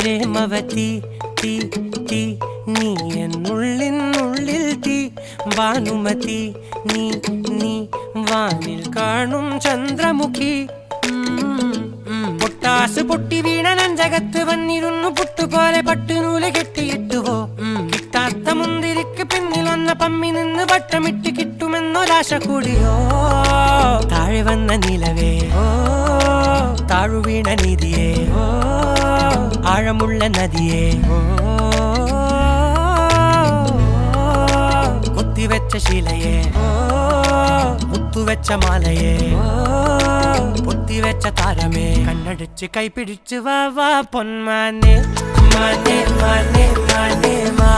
പ്രേമവതി തീ തീ നീ എന്നുള്ളിൽ തീ ഭാനുമതി നീ നീ വാനിൽ കാണും ചന്ദ്രമുഖി പൊട്ടാസ് പൊട്ടി വീണ നഞ്ചകത്ത് വന്നിരുന്നു പുട്ടുപോലെ പട്ടുനൂല് കെട്ടിയിട്ടുവോ കിട്ടാത്ത മുന്തിരിക്ക് പിന്നിൽ വന്ന പമ്മി നിന്ന് വട്ടമിട്ട് കിട്ടുമെന്നൊരാശ കൂടിയോ താഴെ വന്ന നിലവേ താഴു വീണ നിധിയേ ആഴമുള്ള നദിയേ കൊത്തിവെച്ച ശിലയേ മുത്തുവെച്ച മാലയേ പൊത്തിവെച്ച താരമേ കണ്ണടിച്ച് കൈപിടിച്ച് വാ വാ പൊന്മാനെ മാനേ മാനേ മാനേ മാ